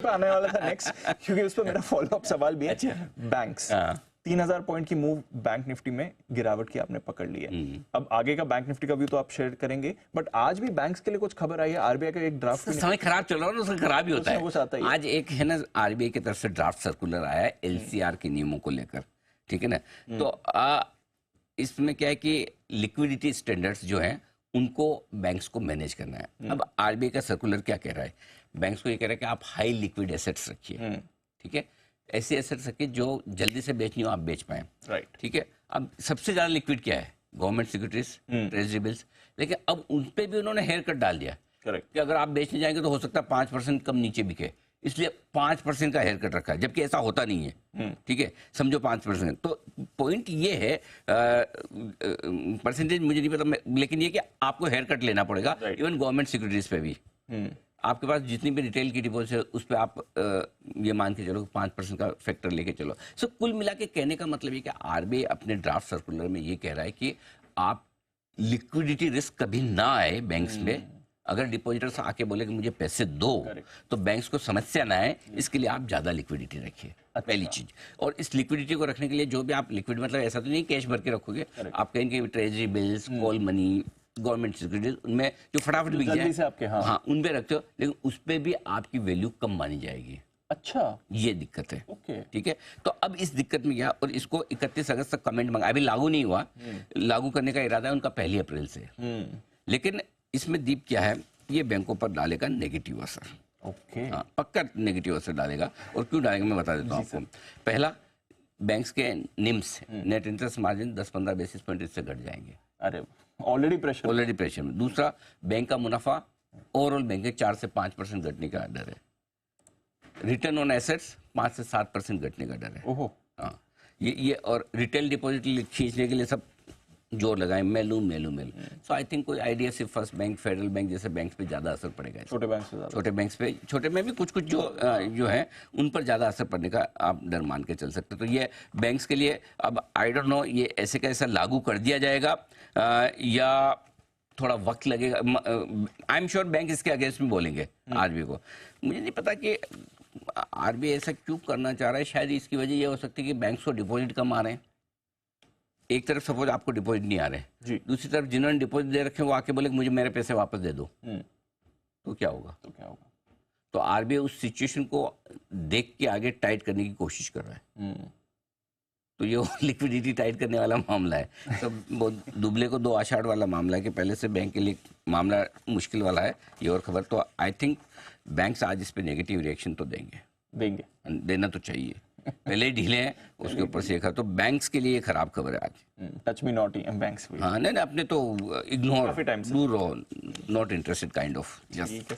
पे आने वाला था नेक्स्ट, क्योंकि उस पर मेरा फॉलोअप सवाल भी है। बैंक्स 3000 पॉइंट की मूव बैंक निफ्टी में गिरावट की आपने पकड़ ली है। अब आगे का बैंक निफ्टी का व्यू तो आप शेयर करेंगे, बट आज भी बैंक्स के लिए कुछ खबर आई है। आरबीआई का एक ड्राफ्ट समय खराब चल रहा है, उसका खराब ही होता है। ही आज एक है ना आरबीआई की तरफ से ड्राफ्ट सर्कुलर आया है एलसीआर के नियमों को लेकर, ठीक है ना। तो इसमें क्या है कि लिक्विडिटी स्टैंडर्ड्स जो हैं उनको बैंक्स को मैनेज करना है। अब आरबीआई का सर्कुलर क्या कह रहा है, बैंक्स को ये कह रहा है कि आप हाई लिक्विड एसेट्स रखिए, ठीक है, ऐसे एसेट्स रखिए जो जल्दी से बेचनी हो आप बेच पाए, राइट, ठीक है। अब सबसे ज्यादा लिक्विड क्या है, गवर्नमेंट सिक्योरिटीज, ट्रेजरी बिल्स, लेकिन अब उन पे भी उन्होंने हेयर कट डाल दिया, करेक्ट, कि अगर आप बेचने जाएंगे तो हो सकता है 5% कम नीचे बिके, इसलिए 5% का हेयर कट रखा है, जबकि ऐसा होता नहीं है, ठीक है, समझो 5%। तो पॉइंट ये है, परसेंटेज मुझे नहीं पता, लेकिन ये कि आपको हेयर कट लेना पड़ेगा, इवन गवर्नमेंट सिक्योरिटीज पे भी। आपके पास जितनी भी रिटेल की डिपॉजिट है उस पर आप ये मान के चलो 5% का फैक्टर लेके चलो। सो कुल मिला के कहने का मतलब ये कि आरबीआई अपने ड्राफ्ट सर्कुलर में ये कह रहा है कि आप लिक्विडिटी रिस्क कभी ना आए बैंक्स में। अगर डिपॉजिटर्स आके बोले कि मुझे पैसे दो, तो बैंक्स को समस्या ना आए, इसके लिए आप ज्यादा लिक्विडिटी रखिए, पहली चीज। और इस लिक्विडिटी को रखने के लिए जो भी आप लिक्विड, मतलब ऐसा तो नहीं कैश भर के रखोगे, आप कहेंगे treasury bills, call money, government securities, उनमें जो फटाफट बिक जाए आपके, हाँ उन पे रखते हो, लेकिन उस पे भी आपकी वैल्यू कम मानी जाएगी। अच्छा, ये दिक्कत है, ओके, ठीक है। तो अब इस दिक्कत में क्या, और इसको 31 अगस्त तक कमेंट मंगा, अभी लागू नहीं हुआ, लागू करने का इरादा है उनका 1 अप्रैल से। लेकिन इसमें दीप क्या है, ये बैंकों पर डालेगा नेगेटिव असर, ओके, हाँ पक्का नेगेटिव असर डालेगा। और क्यों डालेगा मैं बता देता हूँ आपको। पहला, बैंक्स के NIMS, net interest margin 10-15 basis point इससे घट जाएंगे। अरे ऑलरेडी प्रेशर में। दूसरा, बैंक का मुनाफा ओवरऑल बैंक के 4 से 5% घटने का डर है। रिटर्न ऑन एसेट्स 5 से 7% घटने का डर है। ओहो, हाँ ये और रिटेल डिपॉजिट खींचने के लिए सब जोर लगाए, मेलू। सो आई थिंक कोई IDFC, first bank, federal bank जैसे बैंक्स पे ज्यादा असर पड़ेगा। छोटे बैंक से ज्यादा, छोटे बैंक्स पे, छोटे में भी कुछ जो है उन पर ज्यादा असर पड़ने का आप डर मान के चल सकते। तो ये बैंक्स के लिए अब आई डोंट नो ये ऐसे कैसा लागू कर दिया जाएगा या थोड़ा वक्त लगेगा। आई एम श्योर बैंक इसके अगेंस्ट में बोलेंगे आरबीआई को। मुझे नहीं पता कि आरबीआई ऐसा क्यों करना चाह रहा है। शायद इसकी वजह ये हो सकती है कि बैंक्स को डिपॉजिट कम आ रहे हैं। एक तरफ सपोज आपको डिपॉजिट नहीं आ रहे, दूसरी तरफ जिन्होंने डिपॉजिट दे रखे वो आके बोले मुझे मेरे पैसे वापस दे दो, तो क्या होगा? तो आरबीआई उस सिचुएशन को देख के आगे टाइट करने की कोशिश कर रहा है। तो ये लिक्विडिटी टाइट करने वाला मामला है। तो वो दुबले को 2 आषाढ़ वाला मामला है कि पहले से बैंक के लिए मामला मुश्किल वाला है। ये और खबर, तो आई थिंक बैंक्स आज इस पे नेगेटिव रिएक्शन तो देंगे, देना तो चाहिए। पहले ही ढीले हैं, उसके ऊपर से तो बैंक्स के लिए खराब खबर है आज। टच मी नॉट बैंक्स, हाँ नहीं अपने तो इग्नोर, दूर रहो, नॉट इंटरेस्टेड काइंड ऑफ। ठीक है सर।